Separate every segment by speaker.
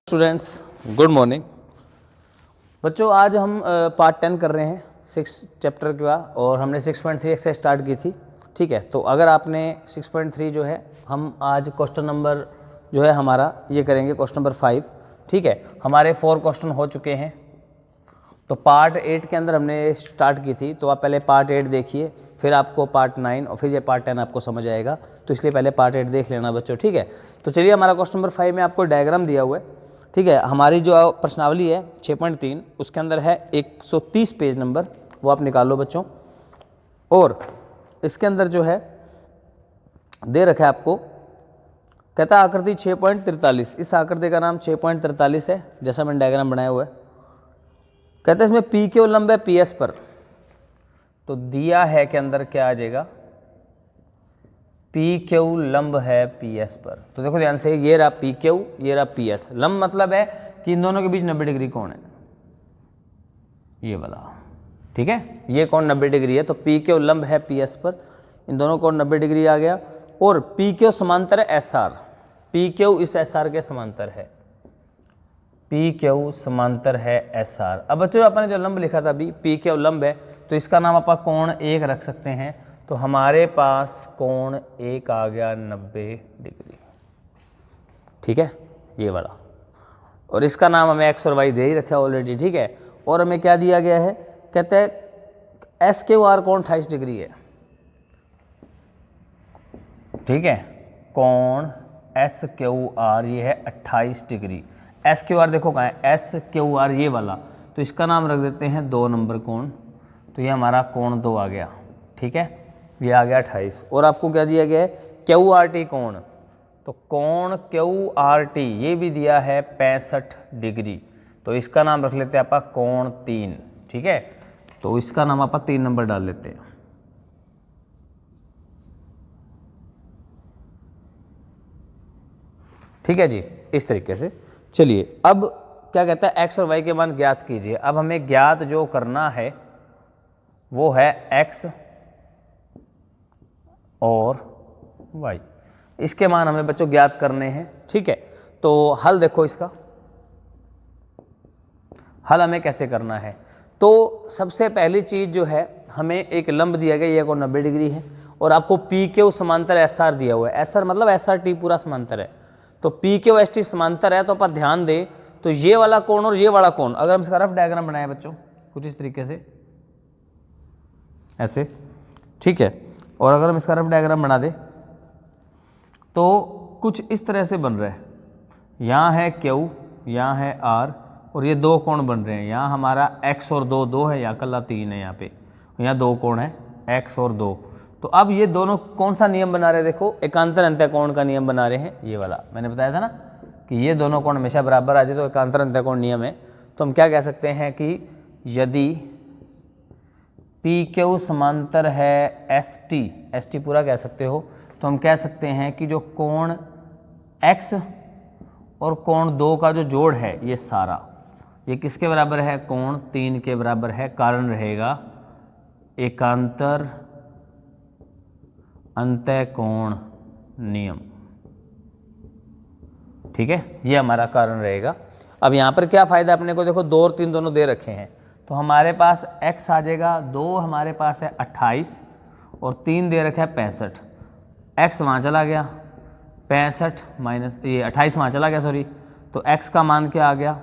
Speaker 1: Students good morning बच्चों। आज हम पार्ट 10 कर रहे हैं 6 चैप्टर का और हमने 6.3 से स्टार्ट की थी। ठीक है, तो अगर आपने 6.3 जो है हम आज क्वेश्चन नंबर जो है हमारा ये करेंगे क्वेश्चन नंबर 5। ठीक है, हमारे 4 क्वेश्चन हो चुके हैं। तो पार्ट 8 के अंदर हमने स्टार्ट की थी, तो आप पहले पार्ट 8 देखिए, फिर आपको पार्ट 9 और फिर ये पार्ट 10 आपको समझ आएगा। तो इसलिए पहले पार्ट 8 देख लेना बच्चों। ठीक है, तो चलिए हमारा क्वेश्चन नंबर 5 में आपको डायग्राम दिया हुआ है। ठीक है, हमारी जो प्रश्नावली है 6.3 उसके अंदर है 130 पेज नंबर, वो आप निकाल लो बच्चों। और इसके अंदर जो है दे रखा है आपको, कहता है आकृति 6.43। इस आकृति का नाम 6.43 है, जैसा मैंने डायग्राम बनाया हुआ है। कहते हैं इसमें पी क्यू लंब है पी एस पर, तो दिया है के अंदर क्या आ जाएगा, पी क्यू लंब है पी एस पर। तो देखो ध्यान से, ये रहा पी क्यू, ये रहा पी एस। लंब मतलब है कि इन दोनों के बीच 90 डिग्री कोण है, ये वाला। ठीक है, ये कोण 90 डिग्री है, तो पी क्यू लंब है पी एस पर, इन दोनों कोण 90 डिग्री आ गया। और पी क्यू समांतर है एस आर, पी क्यू इस एस आर के समांतर है, पी क्यू समांतर है एस आर। अब बच्चों अपने जो लंब लिखा था अभी, पी क्यू लंब है, तो इसका नाम आप कोण 1 रख सकते हैं। तो हमारे पास कोण 1 आ गया 90 डिग्री। ठीक है, ये वाला। और इसका नाम हमें एक्स और वाई दे ही रखा है ऑलरेडी। ठीक है, और हमें क्या दिया गया है, कहते हैं एस क्यू आर कोण 28 डिग्री है। ठीक है, कोण एस क्यू आर ये है 28 डिग्री। एस क्यू आर देखो कहाँ है, एस क्यू आर ये वाला, तो इसका नाम रख देते हैं 2 नंबर कोण। तो ये हमारा कोण 2 आ गया। ठीक है, ये आ गया 28। और आपको क्या दिया गया है, क्यू आर टी कोण, तो कोण क्यू आर टी ये भी दिया है 65 डिग्री। तो इसका नाम रख लेते हैं आप कोण 3। ठीक है, तो इसका नाम आप 3 नंबर डाल लेते हैं। ठीक है जी, इस तरीके से। चलिए अब क्या कहता है, एक्स और वाई के मान ज्ञात कीजिए। अब हमें ज्ञात जो करना है वो है एक्स और वाई, इसके मान हमें बच्चों ज्ञात करने हैं। ठीक है, तो हल देखो, इसका हल हमें कैसे करना है। तो सबसे पहली चीज जो है, हमें एक लंब दिया गया, ये को 90 डिग्री है, और आपको पी क्यू समांतर एस आर दिया हुआ है। एस आर मतलब एस आर टी पूरा समांतर है, तो पी क्यू एस टी समांतर है। तो आप ध्यान दें, तो ये वाला कोण और ये वाला कोण, अगर हम इसका रफ डायग्राम बनाए बच्चों कुछ इस तरीके से, ऐसे। ठीक है, और अगर हम इसका रफ डायग्राम बना दे तो कुछ इस तरह से बन रहा है। यहाँ है क्यू, यहाँ है आर, और ये 2 कोण बन रहे हैं। यहाँ हमारा एक्स और 2 है, यहाँ कल्ला 3 है, यहाँ पे यहाँ 2 कोण है एक्स और 2। तो अब ये दोनों कौन सा नियम बना रहे हैं, देखो एकांतर अंतः कोण का नियम बना रहे हैं। ये वाला मैंने बताया था ना कि ये दोनों कोण हमेशा बराबर आ जाए, तो एकांतर अंतः कोण नियम है। तो हम क्या कह सकते हैं कि यदि पी क्यू समांतर है एस टी पूरा कह सकते हो, तो हम कह सकते हैं कि जो कोण एक्स और कोण 2 का जो जोड़ है, ये सारा ये किसके बराबर है, कोण 3 के बराबर है। कारण रहेगा एकांतर अंतः कोण नियम। ठीक है, ये हमारा कारण रहेगा। अब यहाँ पर क्या फायदा अपने को, देखो 2 और 3 दोनों दे रखे हैं, तो हमारे पास x आ जाएगा 2, हमारे पास है 28 और 3 दे रखा है 65। x वहाँ चला गया 65 माइनस ये 28 वहाँ चला गया, सॉरी। तो x का मान क्या आ गया,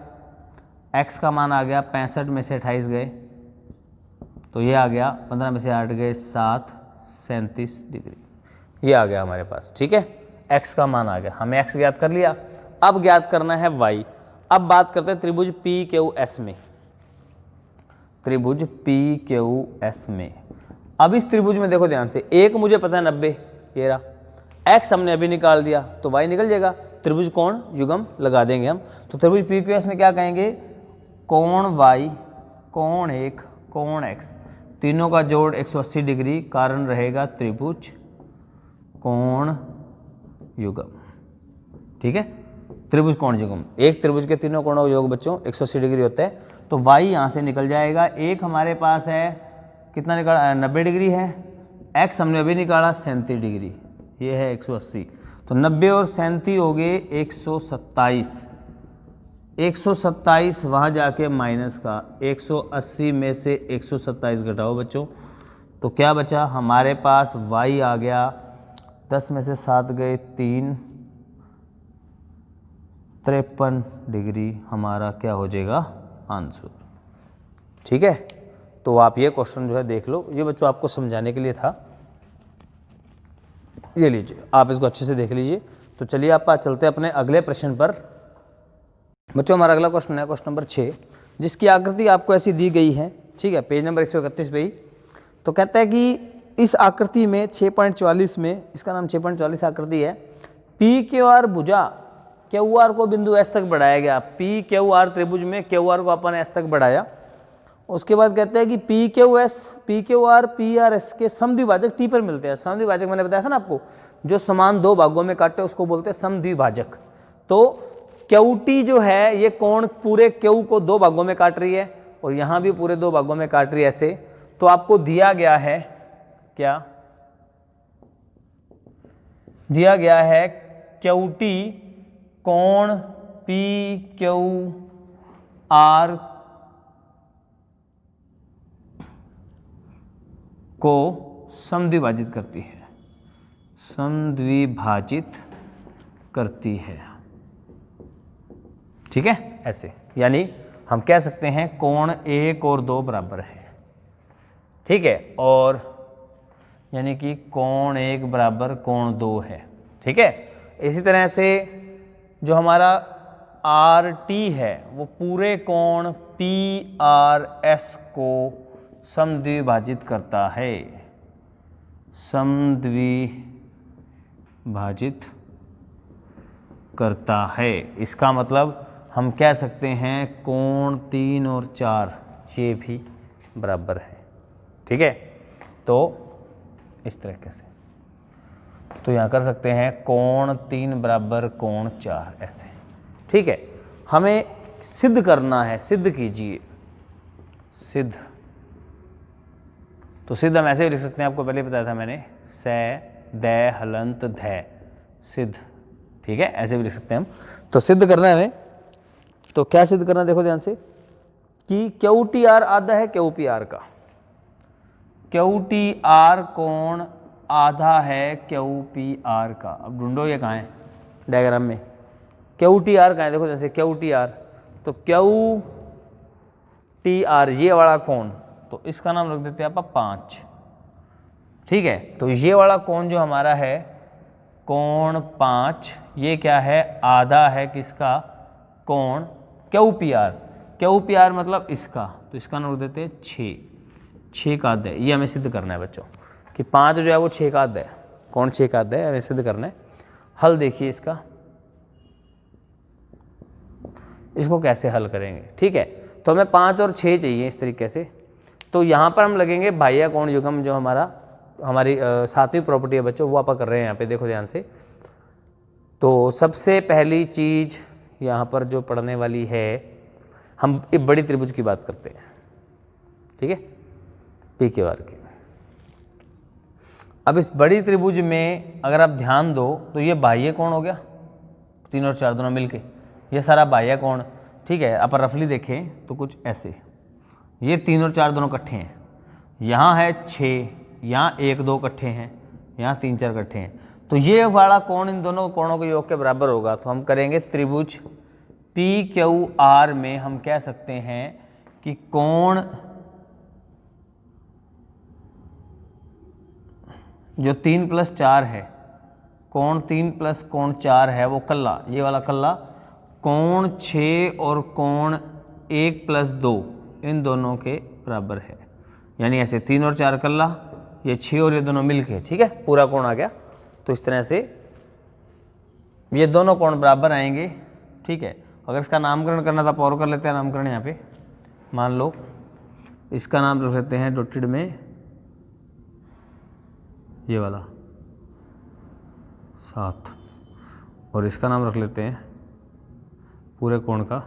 Speaker 1: x का मान आ गया 65 में से 28 गए, तो ये आ गया 15 में से 8 गए 7, 37 डिग्री, ये आ गया हमारे पास। ठीक है, x का मान आ गया, हमें x ज्ञात कर लिया। अब ज्ञात करना है y। अब बात करते हैं त्रिभुज पी क्यू एस में, त्रिभुज पी क्यू एस में। अब इस त्रिभुज में देखो ध्यान से, एक मुझे पता है 90, ये रहा, x हमने अभी निकाल दिया, तो y निकल जाएगा। त्रिभुज कोण युग्म लगा देंगे हम। तो त्रिभुज पी क्यू एस में क्या कहेंगे, कोण y, कोण 1, कोण x, तीनों का जोड़ 180 डिग्री। कारण रहेगा त्रिभुज कोण युग्म। ठीक है, त्रिभुज कोण युग्म, एक त्रिभुज के तीनों कोणों का योग बच्चों 180 डिग्री होता है। तो y यहाँ से निकल जाएगा। एक हमारे पास है कितना निकाला, 90 डिग्री है। x हमने अभी निकाला 37 डिग्री, ये है 180। तो 90 और 37 हो गए 127। 127 वहाँ जाके माइनस का, 180 में से 127 घटाओ बच्चों, तो क्या बचा हमारे पास y आ गया 10 में से 7 गए 3, 53 डिग्री हमारा क्या हो जाएगा आंसर। ठीक है, तो आप ये क्वेश्चन जो है देख लो, ये बच्चों आपको समझाने के लिए था, ये लीजिए आप इसको अच्छे से देख लीजिए। तो चलिए आप चलते हैं अपने अगले प्रश्न पर। बच्चों हमारा अगला क्वेश्चन है क्वेश्चन नंबर 6, जिसकी आकृति आपको ऐसी दी गई है। ठीक है, पेज नंबर 131 पे ही। तो कहता है कि इस आकृति में 6.44 में, इसका नाम 6.44 आकृति है, पी क्यू आर भुजा क्यू आर को बिंदु एस तक बढ़ाया गया। पी क्यू आर त्रिभुज में क्यू आर को अपन एस तक बढ़ाया। उसके बाद कहते हैं कि P Q R P R S के समद्विभाजक टी पर मिलते हैं। समद्विभाजक मैंने बताया था ना आपको, जो समान दो भागों में काटे उसको बोलते हैं समद्विभाजक। तो क्यू टी जो है ये कोण पूरे क्यू को दो भागों में काट रही है और यहाँ भी पूरे दो भागों में काट रही है ऐसे। तो आपको दिया गया है क्या, दिया गया है क्यू टी कोण पी क्यू आर को समद्विभाजित करती है, समद्विभाजित करती है। ठीक है, ऐसे यानी हम कह सकते हैं कोण 1 और 2 बराबर है। ठीक है, और यानी कि कोण 1 बराबर कोण 2 है। ठीक है, इसी तरह से जो हमारा आर टी है वो पूरे कोण पी आर एस को समद्विभाजित करता है, समद्विभाजित करता है। इसका मतलब हम कह सकते हैं कोण 3 और 4 ये भी बराबर है। ठीक है, तो इस तरीके से तो यहाँ कर सकते हैं कोण 3 बराबर कोण 4 ऐसे। ठीक है, हमें सिद्ध करना है, सिद्ध कीजिए, सिद्ध। तो सिद्ध हम ऐसे भी लिख सकते हैं, आपको पहले बताया था मैंने, से दै हलंत धै सिद्ध। ठीक है, ऐसे भी लिख सकते हैं हम। तो सिद्ध करना है हमें, तो क्या सिद्ध करना है देखो ध्यान से, कि क्यू टी आर आधा है क्यू पी आर का, क्यू टी आर कोण आधा है क्यू पी आर का। अब ढूंढो ये कहाँ है डायग्राम में, क्यू टी आर कहाँ है, देखो जैसे क्यू टी आर, तो क्यू टी आर ये वाला कोण, तो इसका नाम रख देते हैं आप 5। ठीक है, तो ये वाला कोण जो हमारा है कोण 5, ये क्या है आधा है किसका, कोण Q P R. Q P R मतलब इसका, तो इसका नाम रख देते हैं 6 का आधा है। ये हमें सिद्ध करना है बच्चों कि 5 जो है वो 6 का आधा है, कोण 6 का आधा है, हमें सिद्ध करना है। हल देखिए इसका, इसको कैसे हल करेंगे। ठीक है, तो हमें 5 और 6 चाहिए इस तरीके से। तो यहाँ पर हम लगेंगे बाह्य कोण युग्म, जो हमारी 7वीं प्रॉपर्टी है बच्चों, वो आप कर रहे हैं यहाँ पे, देखो ध्यान से। तो सबसे पहली चीज यहाँ पर जो पढ़ने वाली है, हम एक बड़ी त्रिभुज की बात करते हैं। ठीक है, पी क्यू आर की। अब इस बड़ी त्रिभुज में अगर आप ध्यान दो तो ये बाह्य कोण हो गया, 3 और 4 दोनों मिलके, ये सारा बाह्य कोण। ठीक है, आप रफली देखें तो कुछ ऐसे, ये 3 और 4 दोनों इकट्ठे हैं, यहाँ है 6, यहाँ 1 2 इकट्ठे हैं, यहाँ 3 4 इकट्ठे हैं। तो ये वाला कोण इन दोनों कोणों के योग के बराबर होगा। तो हम करेंगे त्रिभुज पी क्यू आर में हम कह सकते हैं कि कोण जो 3 + 4 है, कोण 3 + कोण 4 है वो कल्ला, ये वाला कल्ला, कोण 6 और कोण 1 + 2 इन दोनों के बराबर है। यानी ऐसे 3 और 4 कल्ला, ये 6 और ये दोनों मिलके, ठीक है, पूरा कोण आ गया। तो इस तरह से ये दोनों कोण बराबर आएंगे। ठीक है, अगर इसका नामकरण करना था और कर लेते हैं नामकरण। यहाँ पे मान लो इसका नाम रख लेते हैं डॉटेड में ये वाला 7, और इसका नाम रख लेते हैं पूरे कोण का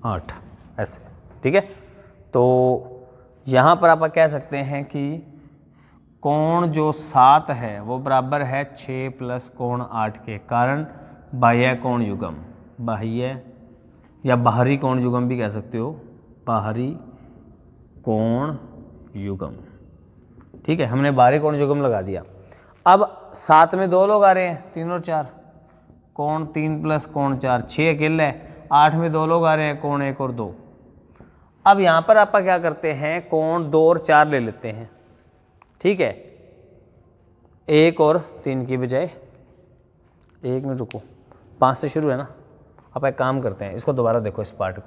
Speaker 1: 8 ऐसे। ठीक है, तो यहाँ पर आप कह सकते हैं कि कोण जो 7 है वो बराबर है 6 + कोण 8 के, कारण बाह्य कोण युग्म। बाह्य या बाहरी कोण युग्म भी कह सकते हो, बाहरी कोण युग्म। ठीक है, हमने बाहरी कोण युग्म लगा दिया। अब साथ में 2 लोग आ रहे हैं, 3 और 4, कोण 3 प्लस कोण 4, 6 अकेला है। 8 में 2 लोग आ रहे हैं, कोण 1 और 2। अब यहाँ पर आप क्या करते हैं, कोण 2 और 4 ले लेते हैं। ठीक है, 1 और 3 की बजाय, 1 में रुको, 5 से शुरू है ना। आप एक काम करते हैं, इसको दोबारा देखो, इस पार्ट को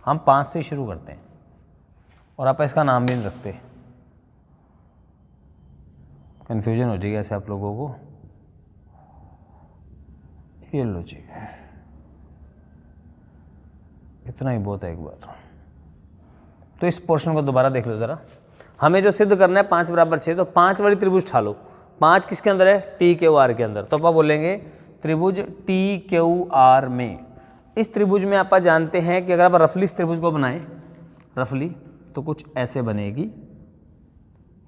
Speaker 1: हम 5 से शुरू करते हैं और आप इसका नाम भी नहीं रखते, कन्फ्यूजन हो जाएगी ऐसे आप लोगों को। ये लो जी, इतना ही बहुत है एक बार। तो इस पोर्शन को दोबारा देख लो ज़रा। हमें जो सिद्ध करना है 5 बराबर 6, तो 5 वाली त्रिभुज उठा लो। 5 किसके अंदर है, टी क्यू आर के अंदर। तो आप बोलेंगे त्रिभुज टी क्यू आर में, इस त्रिभुज में आप जानते हैं कि अगर आप रफली इस त्रिभुज को बनाएं, रफली, तो कुछ ऐसे बनेगी।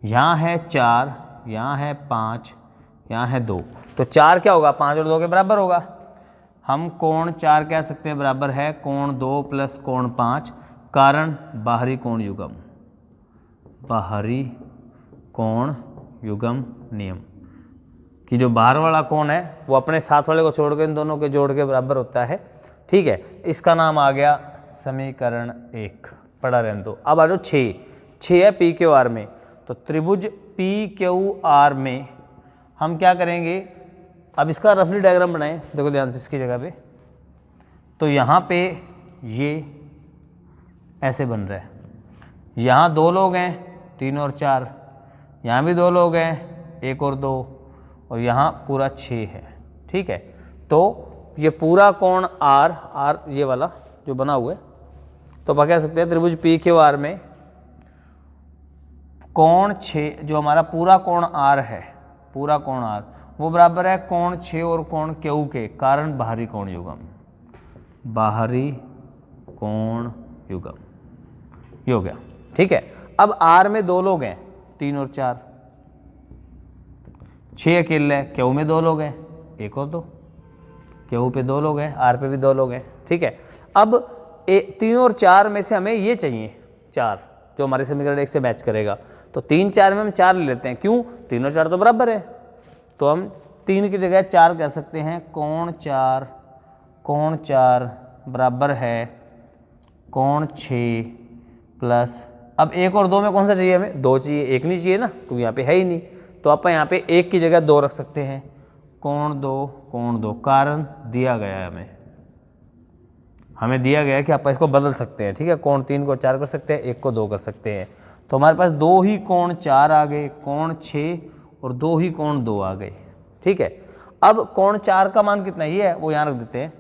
Speaker 1: यहाँ है 4, यहाँ है 5, यहाँ है 2, तो 4 क्या होगा, 5 और 2 के बराबर होगा। हम कोण 4 कह सकते हैं बराबर है कोण 2 प्लस कोण 5, कारण बाहरी कोण युग्म, बाहरी कोण युग्म नियम कि जो बाहर वाला कोण है वो अपने साथ वाले को छोड़ के इन दोनों के जोड़ के बराबर होता है। ठीक है, इसका नाम आ गया समीकरण 1, पढ़ा रहने दो। अब आ जाओ 6 है पी क्यू आर में, तो त्रिभुज पी क्यू आर में हम क्या करेंगे, अब इसका रफली डायग्राम बनाएं, देखो ध्यान से इसकी जगह पे। तो यहाँ पे ये ऐसे बन रहा है, यहाँ 2 लोग हैं, 3 और 4, यहाँ भी 2 लोग हैं, 1 और 2, और यहाँ पूरा 6 है। ठीक है, तो ये पूरा कोण आर ये वाला जो बना हुआ है, तो आप कह सकते हैं त्रिभुज पी क्यू आर में कोण 6, जो हमारा पूरा कोण आर है, पूरा कोण आर वो बराबर है कोण 6 और कोण क्यू के, कारण बाहरी कोण युग्म, बाहरी कोण युग्म, ये हो गया। ठीक है, अब आर में 2 लोग हैं, 3 और 4, 6 अकेले है, क्यू में 2 लोग हैं, 1 और 2, क्यू पे 2 लोग हैं, आर पे भी 2 लोग हैं। ठीक है, अब 3 और 4 में से हमें ये चाहिए 4, जो हमारे समीकरण 1 से मैच करेगा। तो 3 4 में हम 4 ले लेते हैं, क्यों, 3 और 4 तो बराबर है, तो हम 3 की जगह 4 कह सकते हैं। कोण 4 बराबर है कोण 6 प्लस, अब 1 और 2 में कौन सा चाहिए हमें, 2 चाहिए, 1 नहीं चाहिए ना, क्योंकि यहाँ पे है ही नहीं। तो आप यहाँ पे 1 की जगह 2 रख सकते हैं, कोण 2, कारण दिया गया है हमें दिया गया है कि आप इसको बदल सकते हैं। ठीक है, कोण 3 को 4 कर सकते हैं, 1 को 2 कर सकते हैं। तो हमारे पास 2 ही कोण 4 आ गए, कोण 6 और 2 ही कोण 2 आ गए। ठीक है, अब कोण 4 का मान कितना ही है वो यहाँ रख देते हैं,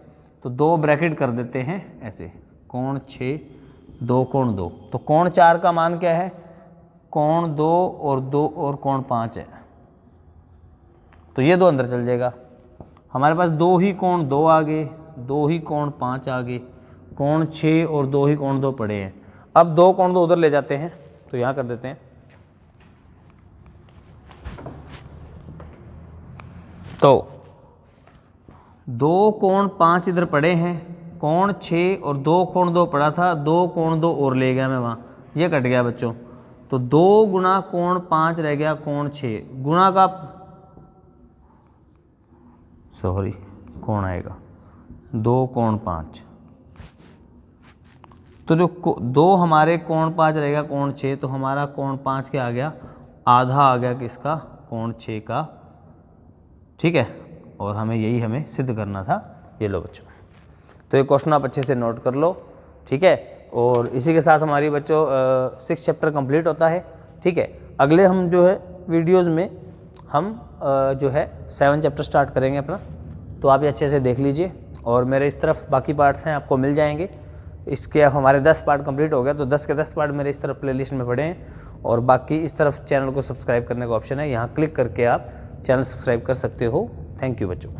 Speaker 1: तो 2 ब्रैकेट कर देते हैं ऐसे, कोण 6 2 कोण 2, तो कोण 4 का मान क्या है, कोण 2 और कोण 5 है, तो ये 2 अंदर चल जाएगा। हमारे पास 2 ही कोण 2 आ गए, 2 ही कोण 5 आ गए, कोण 6 और 2 ही कोण 2 पड़े हैं। अब 2 कोण 2 उधर ले जाते हैं, तो यहाँ कर देते हैं, तो 2 कोण 5 इधर पड़े हैं, कोण 6 और 2 कोण 2 पड़ा था, 2 कोण 2 और ले गया मैं वहाँ, ये कट गया बच्चों। तो 2 गुना कोण 5 रह गया कोण 6, गुणा का कोण आएगा 2 कोण 5, तो जो 2 हमारे कोण 5 रहेगा कोण 6, तो हमारा कोण 5 क्या आ गया, आधा आ गया किसका, कोण 6 का। ठीक है, और हमें सिद्ध करना था। ये लो बच्चों, तो ये क्वेश्चन आप अच्छे से नोट कर लो। ठीक है, और इसी के साथ हमारी बच्चों 6 चैप्टर कंप्लीट होता है। ठीक है, अगले हम जो है वीडियोस में हम जो है 7 चैप्टर स्टार्ट करेंगे अपना, तो आप ये अच्छे से देख लीजिए। और मेरे इस तरफ बाकी पार्ट्स हैं, आपको मिल जाएंगे। इसके अब हमारे 10 पार्ट कंप्लीट हो गया, तो 10 के 10 पार्ट मेरे इस तरफ प्लेलिस्ट में पड़े हैं। और बाकी इस तरफ चैनल को सब्सक्राइब करने का ऑप्शन है, यहाँ क्लिक करके आप चैनल सब्सक्राइब कर सकते हो। थैंक यू बच्चों।